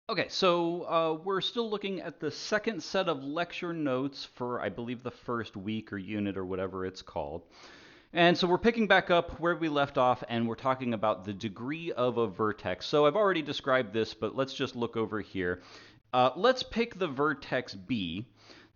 Okay, so we're still looking at the second set of lecture notes for, I believe, the first week or unit or whatever it's called. And so we're picking back up where we left off, and we're talking about the degree of a vertex. So I've already described this, but let's just look over here. Let's pick the vertex B.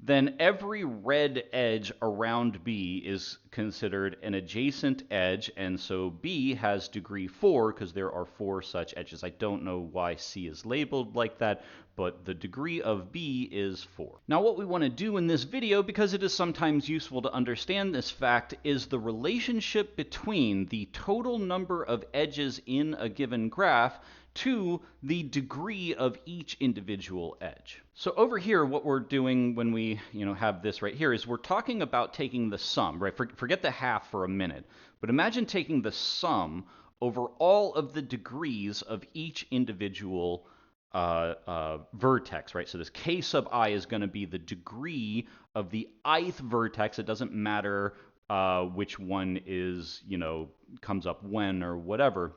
Then every red edge around B is considered an adjacent edge, and so B has degree 4 because there are 4 such edges. I don't know why C is labeled like that, but the degree of B is 4. Now what we want to do in this video, because it is sometimes useful to understand this fact, is the relationship between the total number of edges in a given graph to the degree of each individual edge. So over here, what we're doing when we have this right here is we're talking about taking the sum, right? Forget the half for a minute, but imagine taking the sum over all of the degrees of each individual vertex, right? So this k sub I is going to be the degree of the ith vertex. It doesn't matter which one is, comes up when or whatever.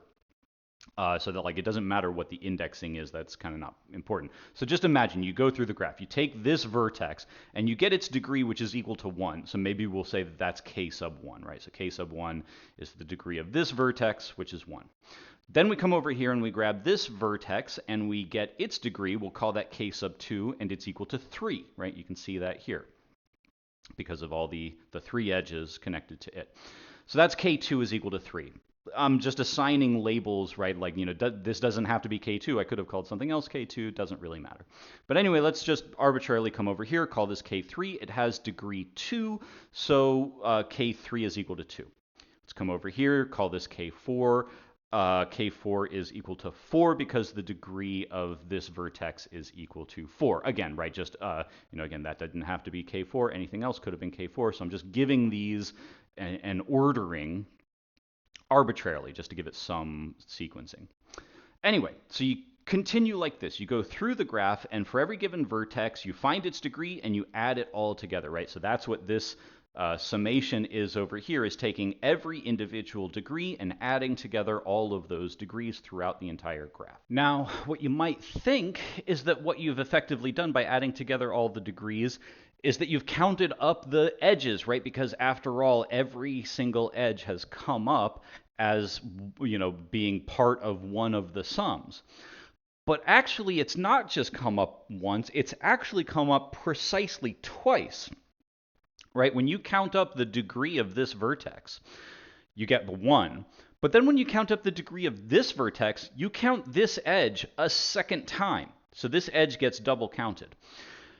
So that like it doesn't matter what the indexing is, that's kind of not important. So just imagine you go through the graph, you take this vertex and you get its degree, which is equal to 1. So maybe we'll say that that's k sub 1, right? So k sub 1 is the degree of this vertex, which is 1. Then we come over here and we grab this vertex and we get its degree. We'll call that k sub 2, and it's equal to 3, right? You can see that here because of all the 3 edges connected to it. So that's k2 is equal to 3. I'm just assigning labels, right? Like, this doesn't have to be K2. I could have called something else K2. Doesn't really matter. But anyway, let's just arbitrarily come over here, call this K3. It has degree 2, so K3 is equal to 2. Let's come over here, call this K4. K4 is equal to 4 because the degree of this vertex is equal to 4. Again, right, just, again, that didn't have to be K4. Anything else could have been K4. So I'm just giving these an ordering arbitrarily just to give it some sequencing. Anyway, so you continue like this. You go through the graph, and for every given vertex, you find its degree and you add it all together, right? So that's what this summation is over here, is taking every individual degree and adding together all of those degrees throughout the entire graph. Now, what you might think is that what you've effectively done by adding together all the degrees is that you've counted up the edges, right? Because after all, every single edge has come up as, being part of one of the sums. But actually, it's not just come up once, it's actually come up precisely twice, right? When you count up the degree of this vertex, you get the 1. But then when you count up the degree of this vertex, you count this edge a second time. So this edge gets double counted.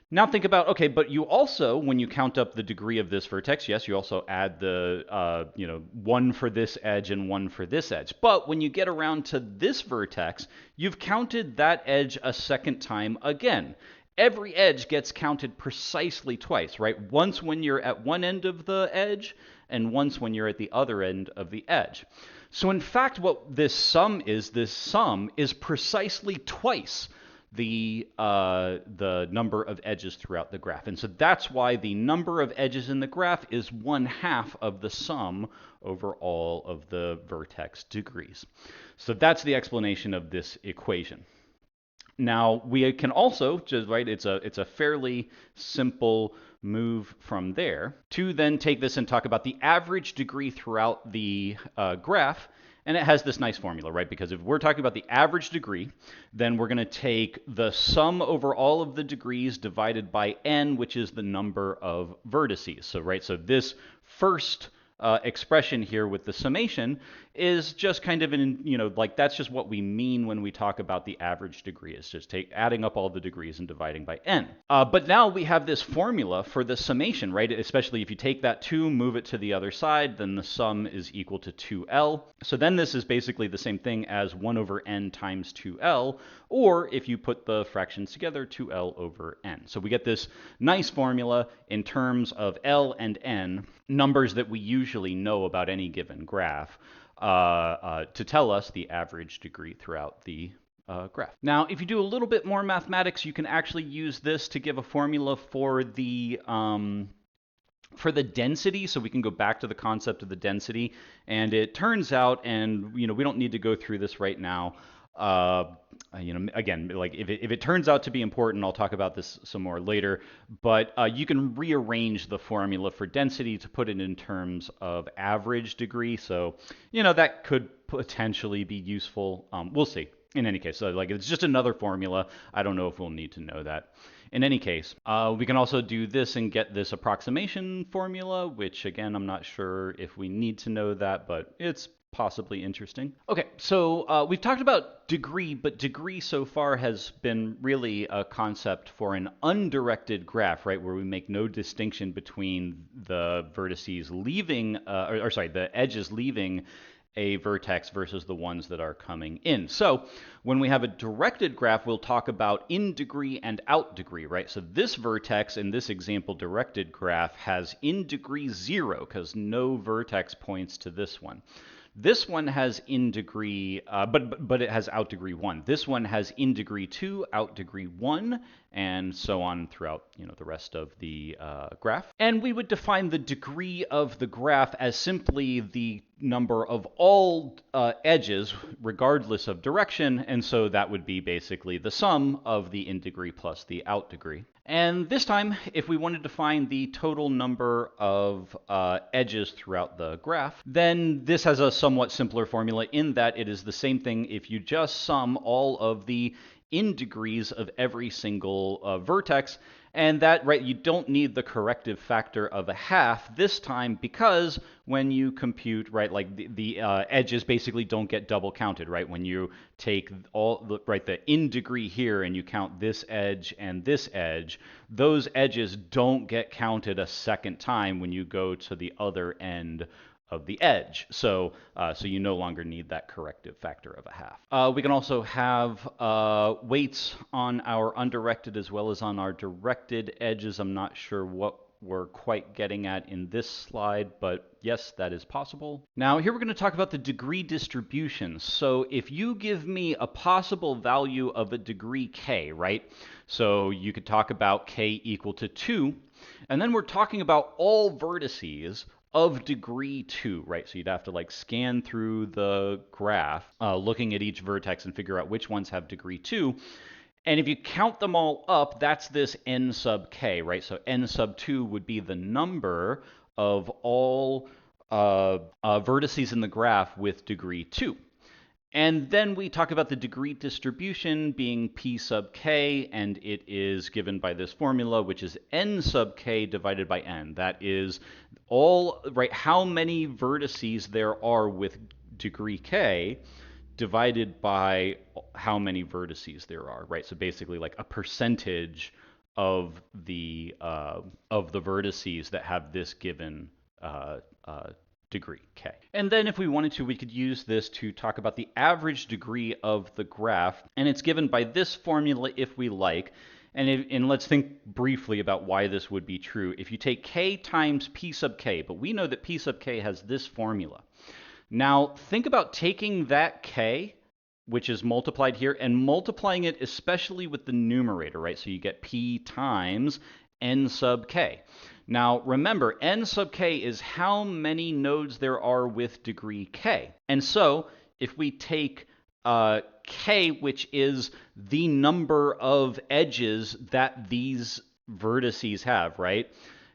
Now think about, okay, but you also, when you count up the degree of this vertex, yes, you also add the, 1 for this edge and 1 for this edge. But when you get around to this vertex, you've counted that edge a second time again. Every edge gets counted precisely twice, right? Once when you're at one end of the edge, and once when you're at the other end of the edge. So in fact, what this sum is precisely twice the number of edges throughout the graph. And so that's why the number of edges in the graph is 1/2 of the sum over all of the vertex degrees. So that's the explanation of this equation. Now we can also just, right, it's a fairly simple move from there to then take this and talk about the average degree throughout the graph. And it has this nice formula, right? Because if we're talking about the average degree, then we're going to take the sum over all of the degrees divided by n, which is the number of vertices. So, right, so this first expression here with the summation is just kind of that's just what we mean when we talk about the average degree. It's just adding up all the degrees and dividing by n. But now we have this formula for the summation, right? Especially if you take that 2, move it to the other side, then the sum is equal to 2L. So then this is basically the same thing as 1 over n times 2L, or if you put the fractions together, 2L over n. So we get this nice formula in terms of L and n, numbers that we usually know about any given graph, to tell us the average degree throughout the graph. Now, if you do a little bit more mathematics, you can actually use this to give a formula for the density. So we can go back to the concept of the density. And it turns out, and we don't need to go through this right now, Again, like if it turns out to be important, I'll talk about this some more later. But you can rearrange the formula for density to put it in terms of average degree. So, that could potentially be useful. We'll see. In any case, so like it's just another formula. I don't know if we'll need to know that. In any case, we can also do this and get this approximation formula, which again, I'm not sure if we need to know that, but it's possibly interesting. Okay, so we've talked about degree, but degree so far has been really a concept for an undirected graph, right, where we make no distinction between the vertices leaving, the edges leaving a vertex versus the ones that are coming in. So when we have a directed graph, we'll talk about in degree and out degree, right? So this vertex in this example directed graph has in degree 0 because no vertex points to this one. This one has in degree, but it has out degree 1. This one has in degree 2, out degree 1, and so on throughout the rest of the graph. And we would define the degree of the graph as simply the number of all edges, regardless of direction, and so that would be basically the sum of the in degree plus the out degree. And this time, if we wanted to find the total number of edges throughout the graph, then this has a somewhat simpler formula in that it is the same thing if you just sum all of the in degrees of every single vertex. And that, right, you don't need the corrective factor of a half this time because when you compute, right, like the edges basically don't get double counted, right? When you take the in degree here and you count this edge and this edge, those edges don't get counted a second time when you go to the other end of the edge. So you no longer need that corrective factor of a half. We can also have weights on our undirected as well as on our directed edges. I'm not sure what we're quite getting at in this slide, but yes, that is possible. Now here we're going to talk about the degree distribution. So if you give me a possible value of a degree k, right? So you could talk about k equal to 2, and then we're talking about all vertices of degree 2, right? So you'd have to like scan through the graph, looking at each vertex and figure out which ones have degree 2. And if you count them all up, that's this n sub k, right? So n sub 2 would be the number of all vertices in the graph with degree 2. And then we talk about the degree distribution being p sub k, and it is given by this formula, which is n sub k divided by n. That is how many vertices there are with degree k divided by how many vertices there are, right? So basically like a percentage of the vertices that have this given degree k. And then if we wanted to, we could use this to talk about the average degree of the graph, and it's given by this formula if we like. And let's think briefly about why this would be true. If you take k times p sub k, but we know that p sub k has this formula. Now think about taking that k, which is multiplied here, and multiplying it especially with the numerator, right? So you get p times n sub k. Now remember, n sub k is how many nodes there are with degree k. And so if we take k, which is the number of edges that these vertices have, right?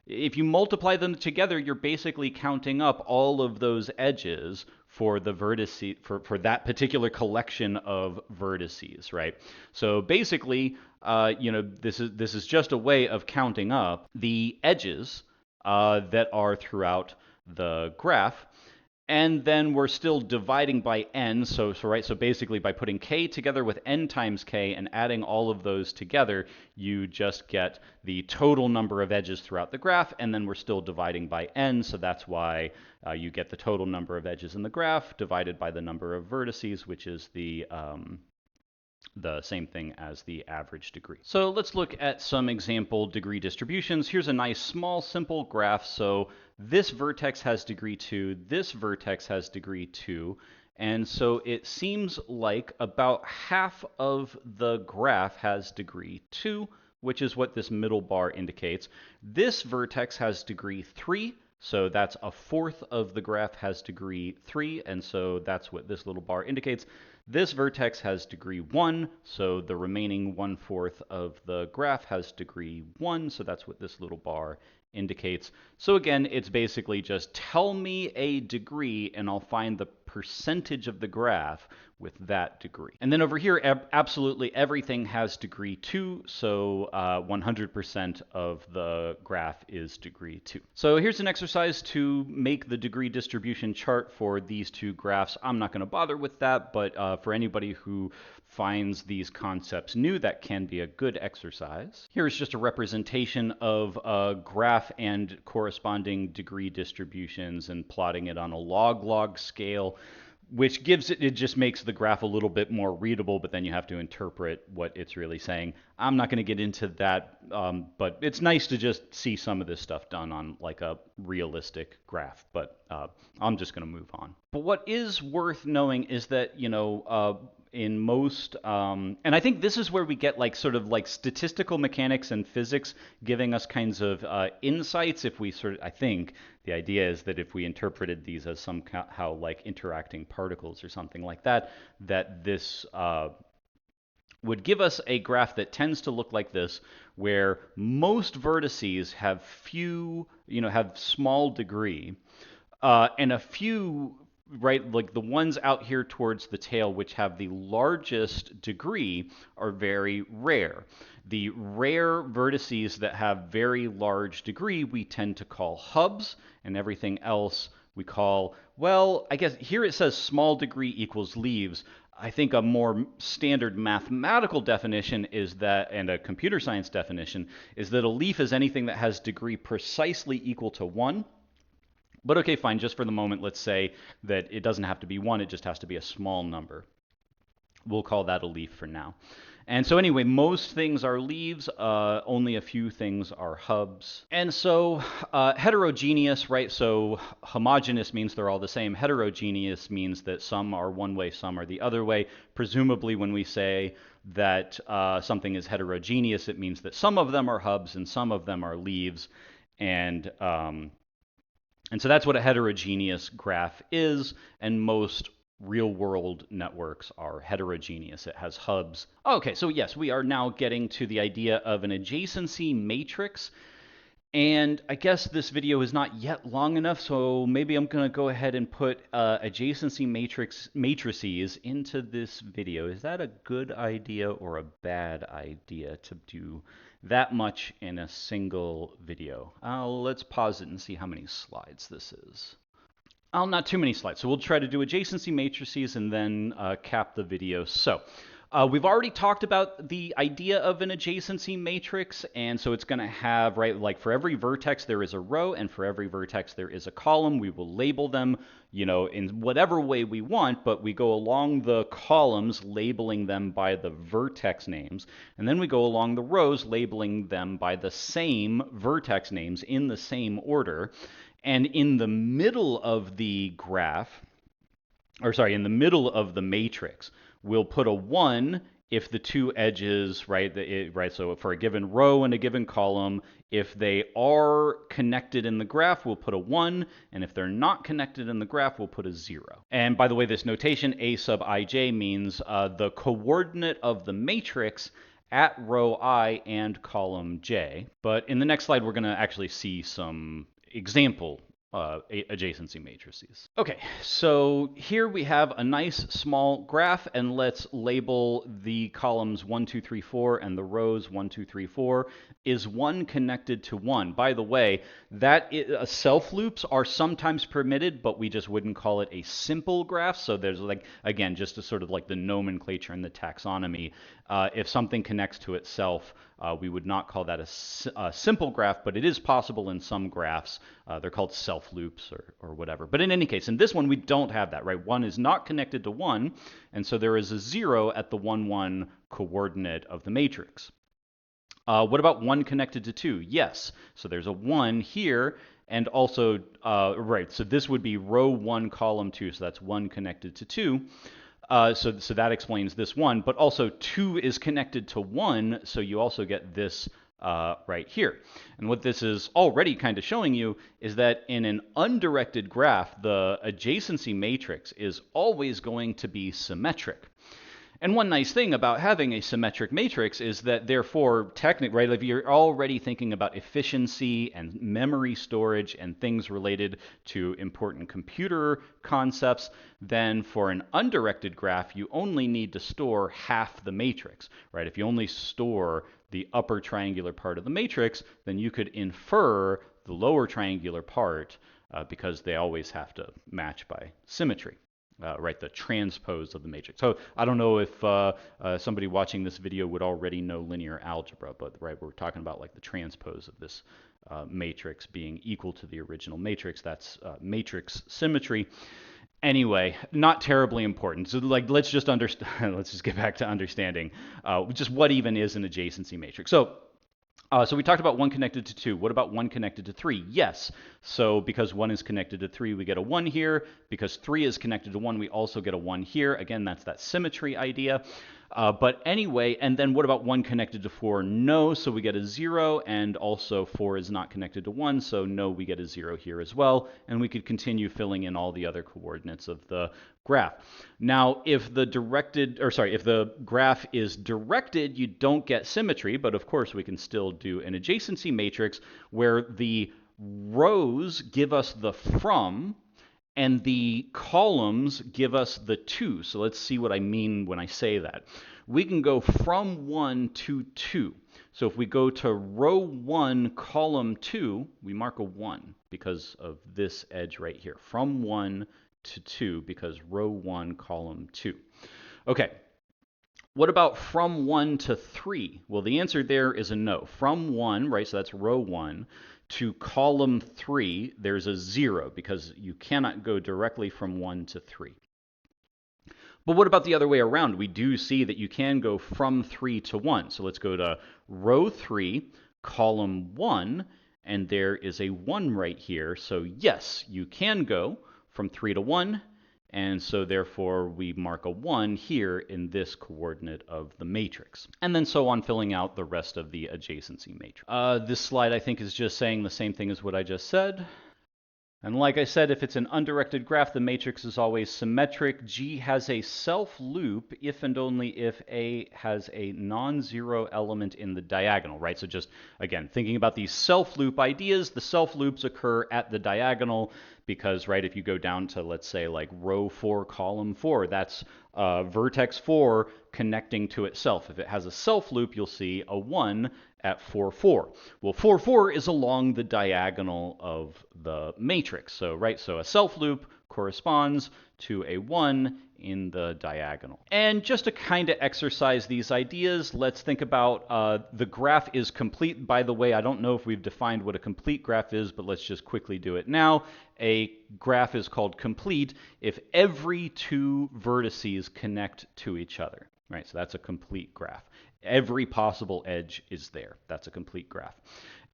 If you multiply them together, you're basically counting up all of those edges for the vertices, for that particular collection of vertices, right? So basically, this is just a way of counting up the edges that are throughout the graph. And then we're still dividing by n, so basically by putting k together with n times k and adding all of those together, you just get the total number of edges throughout the graph, and then we're still dividing by n, so that's why you get the total number of edges in the graph divided by the number of vertices, which is the same thing as the average degree. So let's look at some example degree distributions. Here's a nice small simple graph. So this vertex has degree 2, this vertex has degree 2, and so it seems like about half of the graph has degree 2, which is what this middle bar indicates. This vertex has degree 3, so that's a fourth of the graph has degree 3, and so that's what this little bar indicates. This vertex has degree 1, so the remaining 1/4 of the graph has degree 1, so that's what this little bar indicates. So again, it's basically just tell me a degree and I'll find the percentage of the graph with that degree. And then over here, absolutely everything has degree 2, so 100% of the graph is degree 2. So here's an exercise to make the degree distribution chart for these two graphs. I'm not going to bother with that, but for anybody who finds these concepts new, that can be a good exercise. Here's just a representation of a graph and corresponding degree distributions and plotting it on a log-log scale, which gives it just makes the graph a little bit more readable, but then you have to interpret what it's really saying. I'm not going to get into that, but it's nice to just see some of this stuff done on like a realistic graph, but I'm just going to move on. But what is worth knowing is that, in most, and I think this is where we get like sort of like statistical mechanics and physics giving us kinds of insights. If we I think the idea is that if we interpreted these as somehow like interacting particles or something like that, that this would give us a graph that tends to look like this, where most vertices have have small degree, and a few, right, like the ones out here towards the tail which have the largest degree are very rare. The rare vertices that have very large degree we tend to call hubs, and everything else we call, well, I guess here it says small degree equals leaves. I think a more standard mathematical definition is that, and a computer science definition, is that a leaf is anything that has degree precisely equal to 1. But okay, fine, just for the moment, let's say that it doesn't have to be 1, it just has to be a small number. We'll call that a leaf for now. And so anyway, most things are leaves, only a few things are hubs. And so heterogeneous, right? So homogeneous means they're all the same. Heterogeneous means that some are one way, some are the other way. Presumably when we say that something is heterogeneous, it means that some of them are hubs and some of them are leaves. And so that's what a heterogeneous graph is, and most real-world networks are heterogeneous. It has hubs. Okay, so yes, we are now getting to the idea of an adjacency matrix. And I guess this video is not yet long enough, so maybe I'm going to go ahead and put adjacency matrices into this video. Is that a good idea or a bad idea to do that much in a single video? Let's pause it and see how many slides this is. Not too many slides, so we'll try to do adjacency matrices and then cap the video. So we've already talked about the idea of an adjacency matrix, and so it's going to have, right, like for every vertex there is a row, and for every vertex there is a column. We will label them, in whatever way we want, but we go along the columns labeling them by the vertex names, and then we go along the rows labeling them by the same vertex names in the same order. And in the middle of the graph, in the middle of the matrix, we'll put a 1 if the two edges, right, so for a given row and a given column, if they are connected in the graph, we'll put a 1, and if they're not connected in the graph, we'll put a 0. And by the way, this notation, a sub ij, means the coordinate of the matrix at row I and column j. But in the next slide, we're going to actually see some example adjacency matrices. Okay, so here we have a nice small graph, and let's label the columns 1, 2, 3, 4 and the rows 1, 2, 3, 4. Is 1 connected to 1? By the way, self loops are sometimes permitted, but we just wouldn't call it a simple graph. So there's like, again, just a sort of like the nomenclature and the taxonomy. If something connects to itself, we would not call that a simple graph, but it is possible in some graphs. They're called self loops or whatever. But in any case, in this one, we don't have that, right? 1 is not connected to 1, and so there is a 0 at the 1, 1 coordinate of the matrix. What about 1 connected to 2? Yes. So there's a 1 here, and also, right, so this would be row 1, column 2, so that's 1 connected to 2. So that explains this 1, but also 2 is connected to 1, so you also get this right here. And what this is already kind of showing you is that in an undirected graph, the adjacency matrix is always going to be symmetric. And one nice thing about having a symmetric matrix is that therefore, technically, right, if you're already thinking about efficiency and memory storage and things related to important computer concepts, then for an undirected graph, you only need to store half the matrix, right? If you only store the upper triangular part of the matrix, then you could infer the lower triangular part because they always have to match by symmetry. Right, the transpose of the matrix. So I don't know if somebody watching this video would already know linear algebra, but right, we're talking about like the transpose of this matrix being equal to the original matrix. That's matrix symmetry. Anyway, not terribly important. So like, let's just understand. Let's just get back to understanding just what even is an adjacency matrix. So we talked about 1 connected to 2. What about 1 connected to 3? Yes. So because 1 is connected to 3, we get a 1 here. Because 3 is connected to 1, we also get a 1 here. Again, that's that symmetry idea. But anyway, and then what about 1 connected to 4? No, so we get a 0, and also 4 is not connected to 1, so no, we get a 0 here as well. And we could continue filling in all the other coordinates of the graph. Now, if the graph is directed, you don't get symmetry, but of course we can still do an adjacency matrix where the rows give us the from, and the columns give us the to. So let's see what I mean when I say that. We can go from 1 to 2. So if we go to row 1, column 2, we mark a 1 because of this edge right here. From 1 to 2 because row 1, column 2. Okay. What about from 1 to 3? Well, the answer there is a no. From 1, right, so that's row 1, to column 3, there's a 0 because you cannot go directly from 1 to 3. But what about the other way around? We do see that you can go from 3 to 1. So let's go to row 3, column 1, and there is a 1 right here. So yes, you can go from 3 to 1, and so therefore we mark a 1 here in this coordinate of the matrix. And then so on, filling out the rest of the adjacency matrix. This slide, I think, is just saying the same thing as what I just said. And like I said, if it's an undirected graph, the matrix is always symmetric. G has a self-loop if and only if A has a non-zero element in the diagonal, right? So just, again, thinking about these self-loop ideas, the self-loops occur at the diagonal because, right, if you go down to, let's say, like row 4, column 4, that's vertex 4 connecting to itself. If it has a self-loop, you'll see a 1 at 4, 4. Well, 4, 4 is along the diagonal of the matrix. So, right, so a self-loop corresponds to a 1 in the diagonal. And just to kind of exercise these ideas, let's think about the graph is complete. By the way, I don't know if we've defined what a complete graph is, but let's just quickly do it now. A graph is called complete if every 2 vertices connect to each other. Right, so that's a complete graph. Every possible edge is there. That's a complete graph.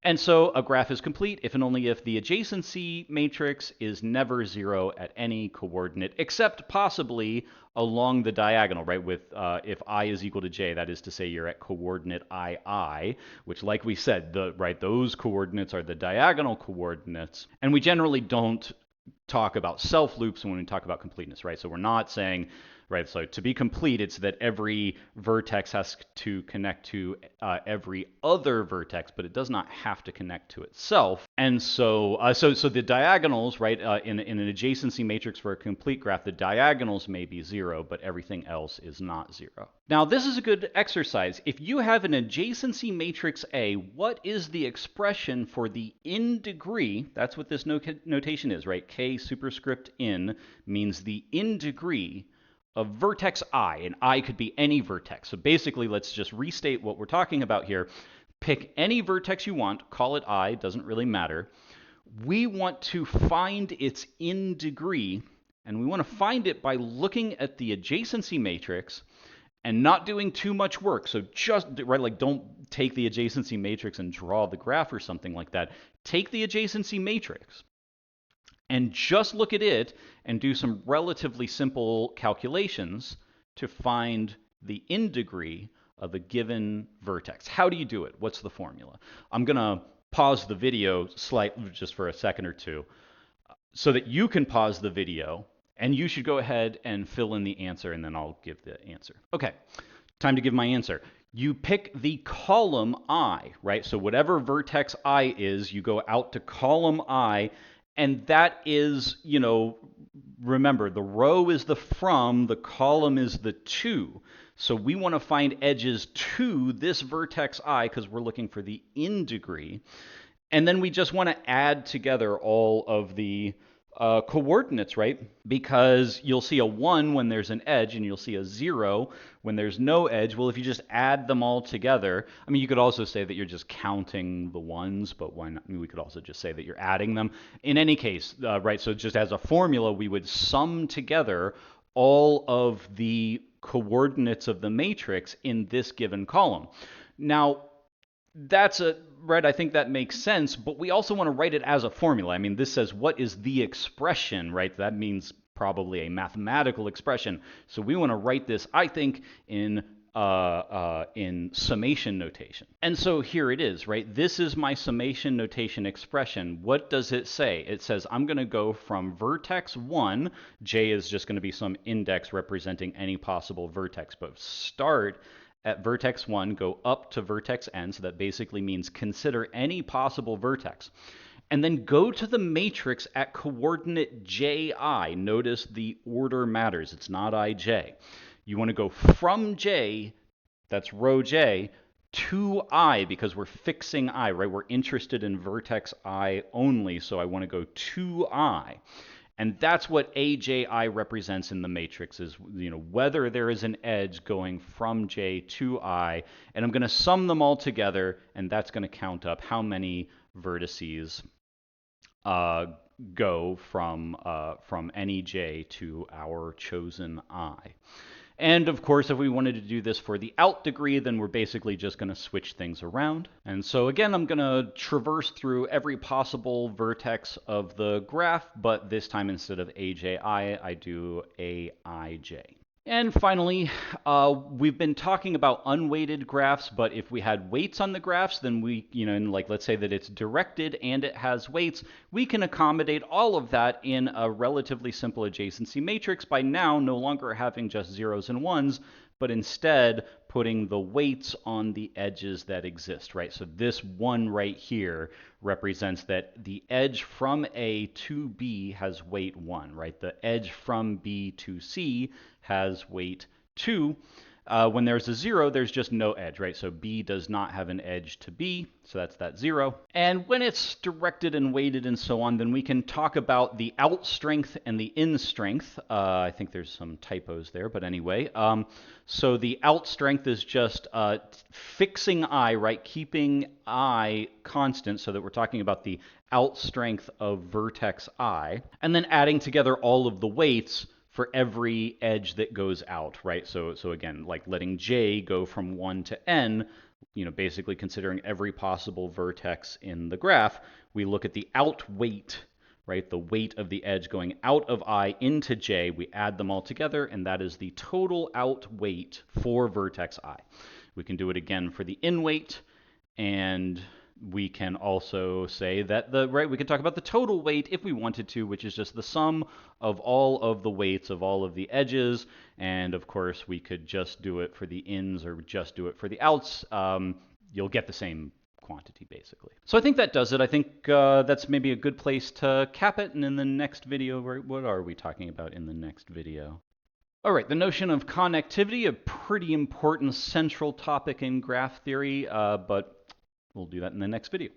And so a graph is complete if and only if the adjacency matrix is never 0 at any coordinate, except possibly along the diagonal, right? With if I is equal to j, that is to say you're at coordinate I, which, like we said, those coordinates are the diagonal coordinates. And we generally don't talk about self-loops when we talk about completeness, right? So we're not saying, right, so to be complete, it's that every vertex has to connect to every other vertex, but it does not have to connect to itself. And so so the diagonals, right, in an adjacency matrix for a complete graph, the diagonals may be 0, but everything else is not 0. Now, this is a good exercise. If you have an adjacency matrix A, what is the expression for the in degree? That's what this notation is, right? K superscript in means the in degree of vertex I, and I could be any vertex. So basically, let's just restate what we're talking about here. Pick any vertex you want, call it I, doesn't really matter. We want to find its in degree, and we want to find it by looking at the adjacency matrix and not doing too much work. So just, right, like don't take the adjacency matrix and draw the graph or something like that. Take the adjacency matrix and just look at it and do some relatively simple calculations to find the in degree of a given vertex. How do you do it? What's the formula? I'm going to pause the video slightly just for a second or two so that you can pause the video, and you should go ahead and fill in the answer, and then I'll give the answer. Okay, time to give my answer. You pick the column I, right? So whatever vertex I is, you go out to column I, and that is, remember, the row is the from, the column is the to. So we want to find edges to this vertex I because we're looking for the in degree. And then we just want to add together all of the coordinates, right? Because you'll see a 1 when there's an edge, and you'll see a 0 when there's no edge. Well, if you just add them all together, I mean, you could also say that you're just counting the ones, but why not? I mean, we could also just say that you're adding them. In any case, right, so just as a formula, we would sum together all of the coordinates of the matrix in this given column. Now, right, I think that makes sense, but we also want to write it as a formula. I mean, this says what is the expression, right? That means probably a mathematical expression. So we want to write this, I think, in summation notation. And so here it is, right? This is my summation notation expression. What does it say? It says I'm going to go from vertex 1, j is just going to be some index representing any possible vertex, but start at vertex 1, go up to vertex n, so that basically means consider any possible vertex. And then go to the matrix at coordinate ji. Notice the order matters. It's not ij. You want to go from j, that's row j, to I, because we're fixing I, right? We're interested in vertex I only, so I want to go to I. And that's what AJI represents in the matrix, is whether there is an edge going from J to I. And I'm going to sum them all together, and that's going to count up how many vertices go from any J to our chosen I. And of course, if we wanted to do this for the out degree, then we're basically just going to switch things around. And so again, I'm going to traverse through every possible vertex of the graph, but this time instead of AJI, I do AIJ. And finally, we've been talking about unweighted graphs, but if we had weights on the graphs, then we, like let's say that it's directed and it has weights, we can accommodate all of that in a relatively simple adjacency matrix by now no longer having just zeros and ones, but instead putting the weights on the edges that exist, right? So this one right here represents that the edge from A to B has weight 1, right? The edge from B to C has weight 2. When there's a 0, there's just no edge, right? So B does not have an edge to B, so that's that 0. And when it's directed and weighted and so on, then we can talk about the out strength and the in strength. I think there's some typos there, but anyway. So the out strength is just fixing I, right? Keeping I constant, so that we're talking about the out strength of vertex I, and then adding together all of the weights for every edge that goes out, right? So again, like letting j go from 1 to n, basically considering every possible vertex in the graph, we look at the out weight, right? The weight of the edge going out of I into j, we add them all together, and that is the total out weight for vertex I. We can do it again for the in weight, and we can also say that we could talk about the total weight if we wanted to, which is just the sum of all of the weights of all of the edges. And of course, we could just do it for the ins or just do it for the outs. You'll get the same quantity, basically. So I think that does it. I think that's maybe a good place to cap it. And in the next video, what are we talking about in the next video? All right, the notion of connectivity, a pretty important central topic in graph theory, but we'll do that in the next video.